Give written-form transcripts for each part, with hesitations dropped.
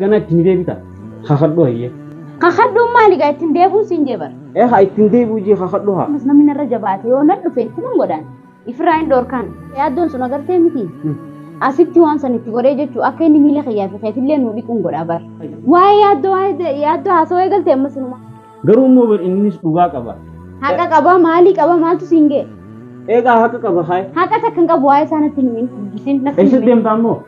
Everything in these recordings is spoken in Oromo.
Gana ittiin deebita. Kakadhu hayyee. Kakadhuun maali gaa ittiin deebuun siin jebar? Haa ittiin deebuu jee kakadhu haa. Mas namni narra jabaate yoo nan dhufe itti nan godhan. Ifiraan dhorkaan. Yaaddoon sun agartee miti. Asitti waan san itti godhee jechuu akka inni miila kiyyaa fi keetillee nuu dhiquun godhaa bar. Waa'ee yaaddoo haasawaa eegaltee ammas numa. Garuu immoo bar innis dhugaa qaba. Haqa qaba maalii qaba maaltu siin ga'e? Eegaa haqa qaba haay. Haqa takkan qabu waa'ee isaanitti hin guddisin natti Eessa deemtaa immoo?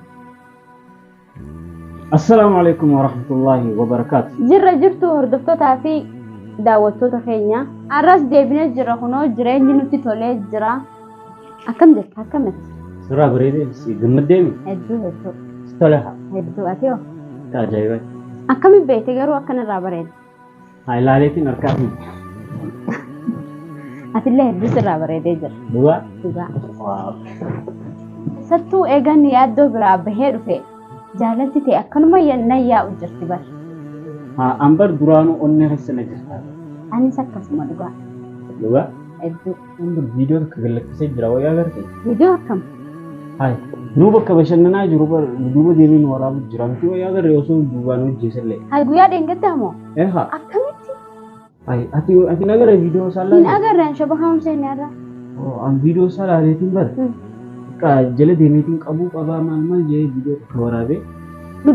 Assalaamu alaikum wa rahmatullahi wa barakaatu. Jirra jirtu hordoftootaa fi daawwattoota keenya. Arras deebinee jira kunoo jireenyi nutti tolee jira. Akkam jirta akkamitti? Suuraa bareedee si gammaddeemi? Hedduu. Tole haa. Hedduu ati hoo? Ajaa'iba. Akkamitti beekte garuu akkanarraa bareeda? Haa ilaaleetiin harkaa fi. Atillee hedduu sirraa bareedee jira. Dhugaa? Dhugaa. Waaw. Sattuu eegan yaaddoo biraa bahee dhufe jaalalti ta'e akkanuma yannaan yaa'u jirti bar. Haa ambar duraanuu onnee keessa na jirta. Anis akkasuma dhugaa. Dhugaa? Hedduu. Ambar viidiyoo takka gallakkisee jira wayyaa agartee? Viidiyoo akkam? Hai, nu bakka bashannanaa jiru duuba deebiin waraabu jira. Miti wayyaa agarree osoo duubaan hojjeesallee. Hai guyyaa dheengaddaa moo? Haa. Akkamitti? Hai, ati nagaree viidiyoo isaa Hin agarreen shaba haamsee ni arra. An viidiyoo isaa laaleetiin bar. Jala deemeetiin qabuu qabaa maal jee viidiyoo takka waraabee.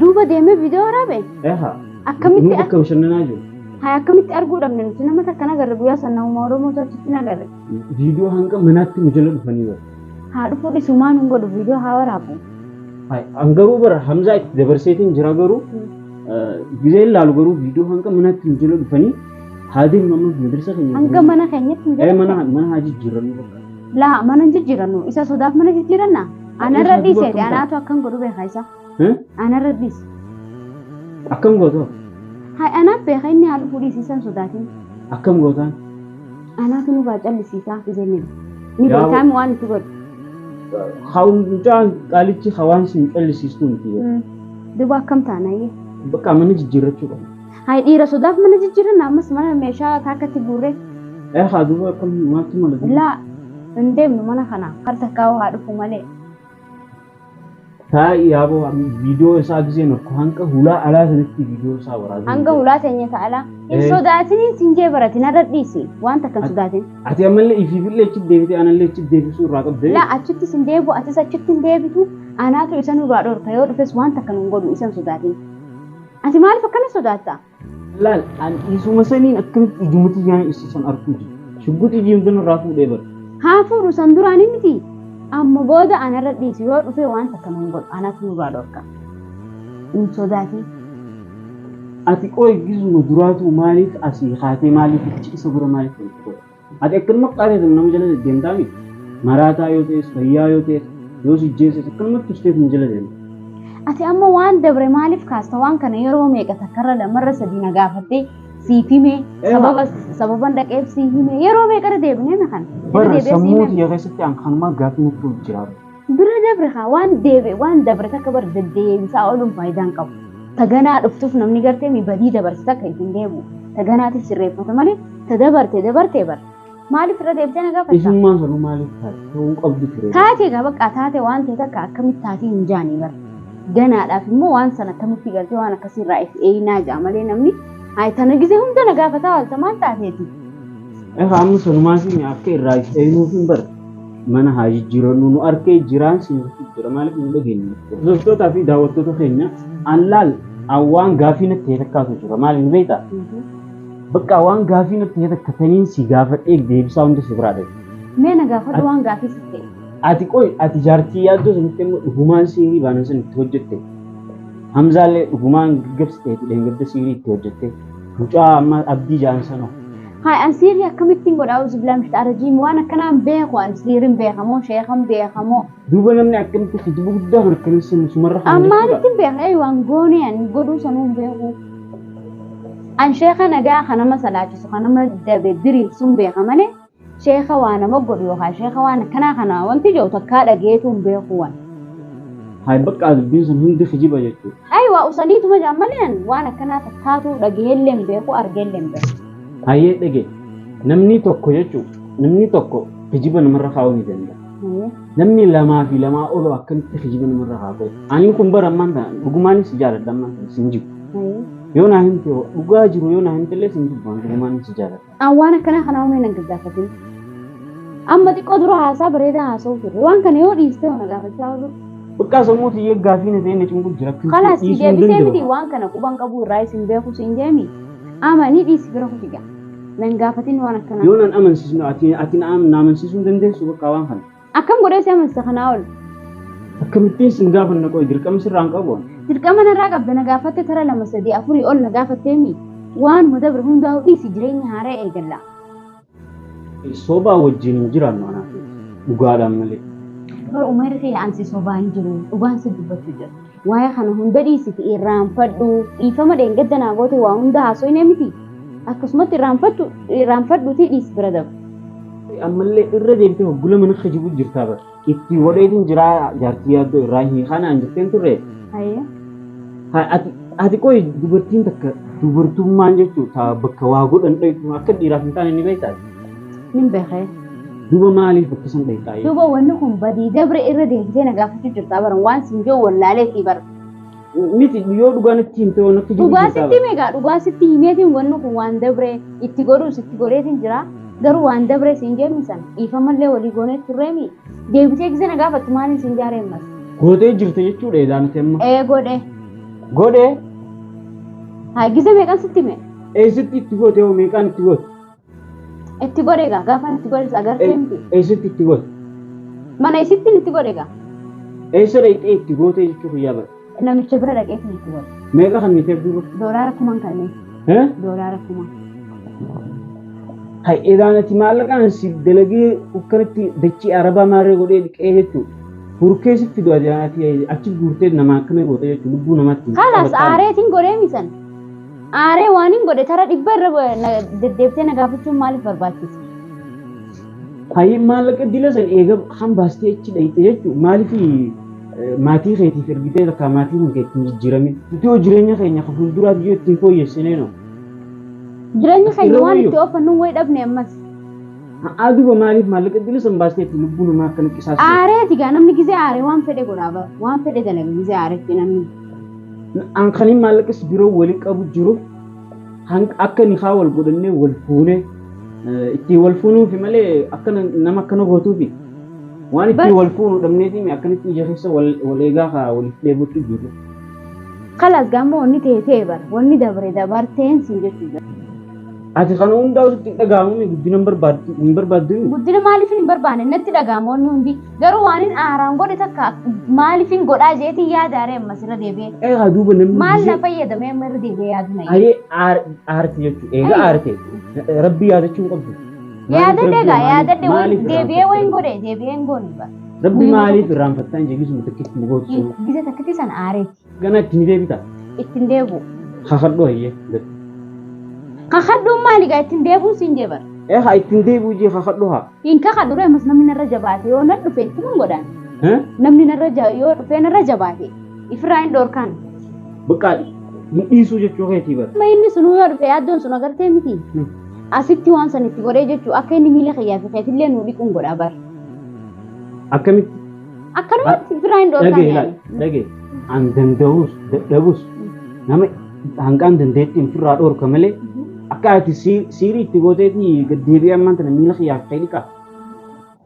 Duuba deemee viidiyoo waraabee? Haa. Akkamitti? Nu bakka bashannanaa jiru. Hai akkamitti arguu dhabne nuti nama takka nagarre guyyaa sannaa Oromoo sochitti nagarre. Viidiyoo hanga manaatti nu jala dhufanii bar. Haa dhufuu dhisumaan hin godhu viidiyoo haa waraabu. Hai, an garuu bara Hamzaa itti dabarseetiin jira garuu gizee ilaalu garuu viidiyoo hanga manaatti nu jala dhufanii haadhiin mamma madrasa keenya. Hanga mana keenyatti nu jala. Mana haa jijjiirannu bakka. Laa mana jijjiirannu isa sodaaf mana jijjiiranna. Anarra dhiiseeti anaatu akkan godhu beekaa isa. Anarra dhiise. Akkam gootaa? Hai anaaf beekaa inni haala fuudhisiisan sodaatiin. Akkam gootaan? Anaatu nu baa callisiisaa iseenni. Ni beekaami waan itti godhu. Mucaan qaalichi hawaasni hin callisiistu miti. Duba akkam taanayyee? Bakka mana jijjiirrachuu qaba. Hai dhiira sodaaf mana jijjiiranna ammas mana meeshaa akkatti guurree. Haa duba akkam maaltu mala? Laa hin deemnu mana kana harta kaawoo haa dhufu malee. Taa yaaboo viidiyoo isaa gisee nokko hanga hulaa alaa sanatti viidiyoo isaa waraabee. Hanga hulaa teenya ta'ala. Hin sodaatiniin siin jee baratin har'a dhiisi waan takkan sodaatin. Ati ammallee ifiifillee achitti deebitee anallee achitti deebisuu irraa qabdee. Laa achitti sin deebi'u atis achitti hin deebitu anaatu isa nurraa dhorka yoo dhufes waan takkan hin godhu isan sodaatin. Ati maaliif akkana sodaatta? Laal isuma saniin akkamitti ijumutti yaan ibsisan arguu jiru. Shugguxii diimtuun irraa fuudhee bara. Haa fuudhu san duraanii miti. Amma booda anarra dhiisi yoo dhufe waan takkan hin godhu anaatu nurraa dhorka. Hin sodaatin. Ati qoy gizuma duraatu maaliif asii haatee maaliif ichi isa bira maaliif itti godha? Ati akkanuma qaatee nama jala deemtaa miti. Maraataa yoo ta'es fayyaa yoo ta'es yoo si jeesses akkanumatti ufteef nu jala deema. Ati amma waan dabre maaliif kaasta waan kana yeroo meeqa takkarra lamarra sadii na gaafattee siif hime sababan dhaqeef siif hime yeroo meeqarra deebinee na kana. Bara sammuu tiyya keessatti an kanumaa gaaffii nutti jiraatu. Bira dabre haa waan dabre takka bara deddeebisaa ooluun faayidaan qabu. Taganaa dhuftuuf namni gartee mi badii dabarsita akka ittiin deebi'u. Taganaatiif sirreeffata malee dabartee bara. Maaliif irra deebitee na gaafatta? Isummaan sanuu maaliif taate? Ta'uu qabdu ture. Taatee gaa bakka taate waan ta'e takka akkamitti taatee hin jaanii bara. Ganaadhaaf immoo waan sana akkamitti galtee waan akkasiirraa eeyinaa jaa malee namni haa tana gisee hunda na gaafataa waalta maal taateeti? Amma sanumaasiin akka irraa eeynuuf hin bara. Mana haa jijjiirannu nu arkee jiraan sinuufi jira maaliif hin dhageenye. Hordoftoota fi daawwattoota keenya laal waan gaafii natti takkaatu jira maaliif beektaa? Bakka waan gaafii natti takkataniin si gaafadhee deebisaa hunda si biraa dhabe. Mee na gaafadhu waan gaafii si ta'e. Ati jaartii yaaddoo sanitti immoo dhugumaan siirii baanan san itti hojjette. Hamzaallee dhugumaan gaggabsitee dheengadda siirii itti hojjette. Mucaa amma abdii jaansanoo. Hai an siirii akkamittiin godhaa uzu bilaam shitaarajiim waan akkanaan beeku an siiriin beekamoo sheekan beekamoo. Duuba namni akkamitti kijiba guddaa mirkaneessan sumarra kan ammaanittiin beekna waan goonee an godhuu sanuun beeku. An sheeka nagaa kanama salaachisu kanama dabe diriirsuun beeka malee sheeka waa nama godhu yookaan sheeka waan akkanaa kana wanti jiru takkaa dhageetuun beeku waan. Hai bakka dubbiin sun hundi kijiba jechuudha. Ai waa usaniituma jaammaleen waan akkanaa takkaatu dhageellee hin beeku argeellee hin beeku. Hayyee dhage namni tokko jechuudha namni tokko kijiba namarra kaa'uu ni danda'a. namni lamaa fi lamaa ol akkamitti hijiban irra haa ta'u. Ani kun bara ammaan kana dhugumaanis jaaladha ammaan kana sin jibu. Yoo naa himte dhugaa jiru yoo naa himtellee sin jibu dhugumaanis jaaladha. Waan akkana kana uumee nan gaggaafatin. Amma xiqqoo dura haasaa bareedaa haasa'u ture. Waan kana yoo dhiistee na gaafachaa oolu. Bakka sammuu xiyye gaafii na ta'e na cimbu jira. Kalaas deebisee miti waan kana quban qabu irraa isin beeku sin jeemi. Amanii dhiisi bira kutiga. Nan gaafatin waan akkana. Yoo nan amansiisnu ati na amansiisuu dandeessu bakka waan kana. Akkam godhee si amansiisa kanaa oolu. Akkamittiin sin gaafanna qoy dirqama sirraan qabu. Dirqama narraa qabda na gaafatte tara 2 3 4 ol na gaafatteemi. Waan mata bira hundaa'u dhiisi jireenya haaraa eegalla. Sobaa wajjin jiraannu anaaf dhugaadhaan malee. Bar umarri fi ansi sobaa hin jiru dhugaan si dubbatu jira. Waa'ee kana hunda dhiisiti irraanfadhu dhiifama dheengadda naa goote waa hunda haasoo hin miti. Akkasumatti irraanfadhuutii dhiisi bira dabu. Ammallee irra deemtee hoggula mana kajibu jirtaa bara. Itti wadheetiin jiraa jaartii yaaddoo irraa hiikanaan jirteen turre. Ati qoy dubartiin takka dubartummaan jechuudha bakka waa godhan dhayitu akka dhiiraaf hin taane ni beektaa. Nin beekee. Duba maaliif bakka san dhayitaa? Duba wanni kun badii dabre irra deemtee na gaafachuu jirtaa bara waan siin jiru wallaalee fi bara. Miti yoo dhugaan itti himte waan akka jiru jirtaa. Dhugaa sitti meeqa dhugaa sitti himeetiin wanni kun waan dabre itti godhuus itti godheetiin jira. Garuu waan dabre siin jeemin san dhiifamallee walii goonee turreemi. Deebitee gisee na gaafattu maaliin siin jaareemmas? Gootee jirte jechuudha edaanate amma. Godhe. Godhe? Haa gisee meeqan sitti hime? Eessitti itti goote hoo meeqaan itti goote? Itti godhe gaa gaafa itti godhe agartee miti. Eessitti itti goote? Mana eessitti itti godhe gaa? Eessa dhaqxee itti goote jechuudha yaa bara? Namicha bira dhaqee itti godhe. Meeqa kan miteef duuba? $1000 kanneen. $1000. Hai edaanati maallaqaan si dalagee ukkanatti dachii arabaa maarree godhee dhiqee jechuudha. Furkeessitti fiduu ajaa'ati achi guurtee namaa akkana goote jechuudha lubbuu namaatti. Kalaas aareetiin godhee misan. Aaree waan hin godhe tara 100 irra deddeebitee na gaafachuun maaliif barbaachisa? Hai maallaqa dila san eega hambaastee achi dhayite jechuudha. Maaliif maatii keetiif ergitee takka maatii kan keetti jijjiirame. Itoo jireenya keenya kan fuulduraatti yoo ittiin fooyyessinee no. Jireenya keenya waan itti oofannu wayi dhabne ammas. Aduba maaliif maallaqa dila san baastee itti lubbuu namaa akkana qisaas. Aareeti gaa namni gisee aaree waan fedhe godhaa bara waan fedhe dalaga gisee aareetti namni. An kanin maallaqas biroo waliin qabu jiru akka ni haa wal godhannee wal fuunee itti wal fuunuufi malee akkana nama akkana gootuufi waan itti wal fuunu dhabneetiin akkanatti ija keessa wal eegaa haa waliif dheebutti jiru. Kalaas gaammoo wanni ta'e bara wanni dabarteen siin jechuudha. Ati kana hundaa usitti dhaga'amuun guddina hin barbaaddu. Guddina maaliif hin barbaanne natti dhaga'amoonni hundi garuu waan hin aaraan godhe takka maaliif hin godhaa jeetii yaadaaree ammas irra deebi'ee. Eegaa duuba namni. Maal na fayyadamee amma irra deebi'ee yaadu na Ayee aarti jechuudha. Eegaa aarte rabbi yaadachuu qabdu. Yaadadde egaa yaadadde deebi'ee wayin godhe deebi'ee hin goone bara. Rabbi maaliif irraanfattaa hin jeegisuma takkitti nu gootu. Gisa takkitti san aareeti. Gana ittiin deebita. Ittiin deebu. Kakadhu hayyee. Kakadhuun maali gaa ittiin deebuun siin jee bara. Haa ittiin deebuu jee kakadhu haa. Hin kakadhu ammas namni narra jabaate yoo na dhufe itti mun godhan. Namni narra yoo dhufe narra jabaate ifirraa hin dhoorkaan. Bakka hin dhiisuu jechuu keetii bara. Ma inni sun yoo dhufe yaaddoon sun agartee miti. Asitti waan san itti godhee jechuu akka inni miila kiyyaa fi keetillee nuu dhiquun godhaa bara. Akkamitti? Akkanumatti ifirraa hin dhoorkaan. Dhagee an danda'us dadhabus nama hanqaan dandeettiin ofirraa dhoorka malee akka ati siirii itti gooteetii gaddeebi'ee ammaan tana miila kiyyaa fi dhiqaa.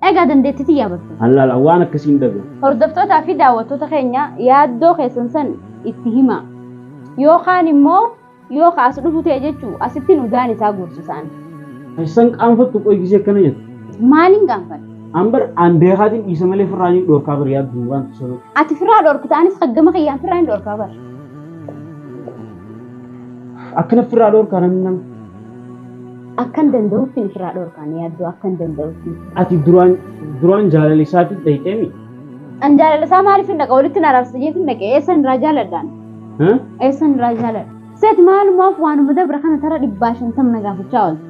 Egaa dandeettiitii yaabattu. Allaala waan akkasiin dhabe. Hordoftootaa fi daawwattoota keenya yaaddoo keessan san itti hima. Yookaan immoo yoo kaas dhufu ta'e jechuu asitti udaan isaa guursisaan. San qaanfattu qoygisee akkana jettu. Maaliin qaanfatu? Ambar an beekaatiin dhiisa malee firraa hin dhoorkaa bar yaaddu waan tussanu. Ati firraa dhoorkita anis qaggama kiyyaan firraa hin dhoorkaa bar. Akkana firraa dhoorkaa namni nama. Akkan danda'utti firraa dhoorkaan yaaddoo akkan danda'utti. Ati duraan jaalala isaatti dhayxeemi. An jaalala isaa maaliif hin dhaqa walitti na raabsa jeetiin dhaqe eessan irraa jaaladhaan. Eessan irraa jaaladha. Seeti maalumaaf waanuma dabra kana tara 150 na gaafachaa ooltu.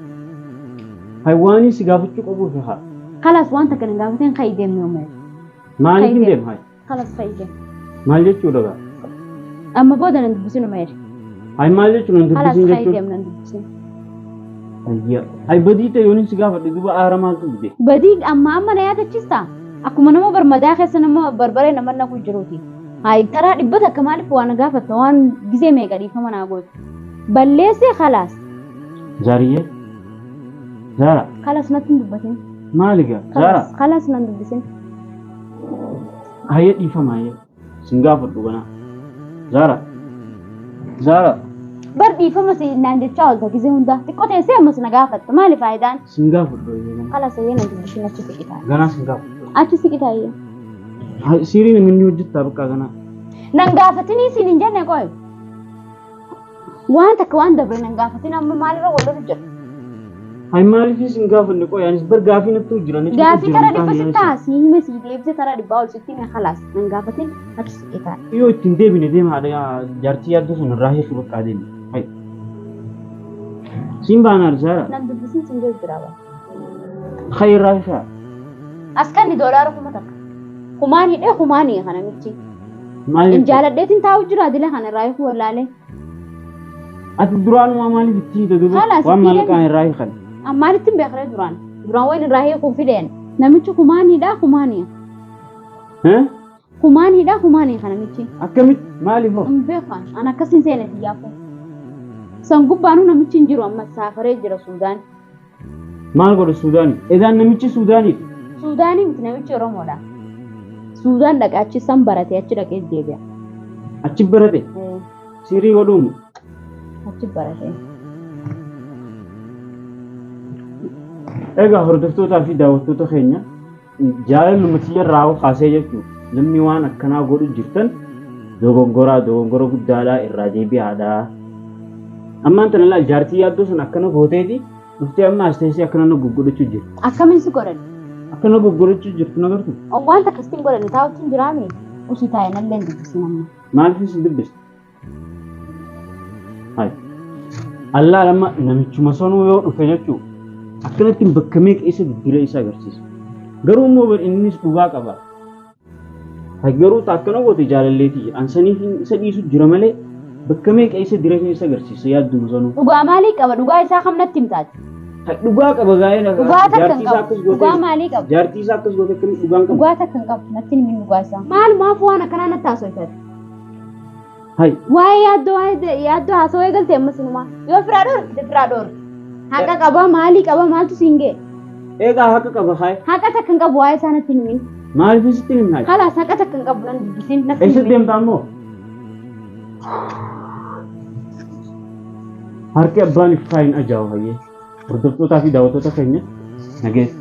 Haywaanii si gaafachuu qabuuf haa. Kalaas waan takka na gaafateen kan deemee uumeera. Maaliif hin deemu haa? Kalaas fayyadee. Maal jechuudha gaa? Amma booda nan dubbisinu uumeera. Hai maal jechuudha nan dubbisinu jechuudha? Kalaas fayyadee nan dubbisinu. Ayya. Hai badii ta'e yooniin si gaafadhe duuba aara maaltu dhufe? Badii amma na yaadachiista. akkuma nama barmadaa keessa nama barbaree nama naku jiruuti. Hayi taraa dhibbata akka maaliif waan gaafatta waan gizee meeqa dhiifama naa gootu. Balleessee khalaas. Zaariyyee. Zaara. Khalaas natti hin dubbatin. Maaliga? Zaara. Khalaas nan dubbisin. Hayyee dhiifama hayyee. Sin gaafadhu ganaa. Zaara. Zaara. Bar dhiifama si naan jechaa oolta gizee hundaa. Xiqqoo teessee ammas na gaafatta maali faayidaan? Sin gaafadhu hayyee. Khalaas hayyee nan dubbisin achi siqitaa. Ganaa sin gaafadhu. Achi siqitaa hayyee. Siriin inni hojjettaa bakka ganaa. Nan gaafatinii siin hin jenne qoy. Waan takka waan dabre nan gaafatin amma maalirra wal lolu jedhu. Hayi maaliif sin gaafanne qoy anis bar gaafii natti jiran. Gaafii tara dhibba sittaa si hime si deebise tara dhibbaa ol sitti na khalaas nan gaafatin achi siqitaa. Yoo ittiin deebine deema haadha jaartii yaaddoo sun irraa heessu bakka adeemi. Hayi. Siin baanaar Zaara. Nan dubbisin siin jiru jira bara. Hayi irraa isaa. Askanni doolaara kuma takka. Kumaan hidhee kumaanii kana michi. Maaliif? In jaaladheetiin taa'u jira adila kana irraa hiikuu wallaalee. Ati duraan maaliif itti hidha duuba? Haalaas Waan itti maalaqaan irraa hiikan. Ammaanitti hin beekne duraan. Duraan wayin irraa hiikuu fideen. Namichi kumaaniidha kumaanii. Kumaaniidha kumaanii kana michi. Akkamitti maaliif hoo? Hin beekan. An akkasiin seene xiyyaafuu. San gubbaanuu namichi hin jiru amma saafaree jira Suudaan. Maal godha Suudaanii? Edaan namichi Suudaaniidha. Suudaanii miti namichi Oromoodha. Suudaan dhaqee achi san barate achi dhaqee deebi'a. Achi barate? Sirii godhuumu? Achi barate. Egaa hordoftootaa fi daawwattoota keenya jaalalli matiyyar raawuu kaasee jechuudha. Namni waan akkanaa godhu jirtan dogongora guddaadhaa irraa deebi'aadhaa. Ammaan tana laal jaartii yaaddoo sun akkana gooteeti dhuftee amma as teessee akkana na goggodhachuu jirti. Akkamiin si godhan? Akkana goggodhachuu jirtu nagartu. Waan takka sitti hin godhanne taa'utti hin jiraame. Usii taa'ee nallee hin dubbisin amma. Maaliif si dubbista? Hayi. Allaa lama namichuma sanuu yoo dhufe jechuudha. Akkanatti bakka meeqa isa diddiiree isa agarsiisa. Garuu immoo innis dhugaa qaba. Hayi garuu akkana goote jaalalleetii ansaniif isa dhiisu jira malee bakka meeqa isa direenya isa agarsiisa yaadduma sanuu. Dhugaa maalii qaba? Dhugaa isaa kam natti himtaati? Dhugaa qaba gaa'ela. Dhugaa takka hin qabu. Dhugaa maalii qaba? Jaartii isaa akkas goote akkamitti dhugaan qaba? Dhugaa takka hin qabu. Natti hin himin dhugaa isaa. Maal maaf waan akkanaa natti haasofate? Hayi. Waa'ee yaaddoo haasawaa eegalte ammas inumaa. Yoo firaa dhoorte firaa dhoorte. Haqa qaba maalii qaba maaltu siin ga'e? Eegaa haqa qaba hayi. Haqa takka hin qabu waa'ee isaa natti hin himin. Maaliif sitti hin himin? Khalaas haqa takka hin qabu nan dubbisin natti hin Eessa himin. deemtaa immoo? Harki abbaan ifaa hin ajaa'ibu hayyee. Hordoftootaa fi daawwattoota keenya nageessa.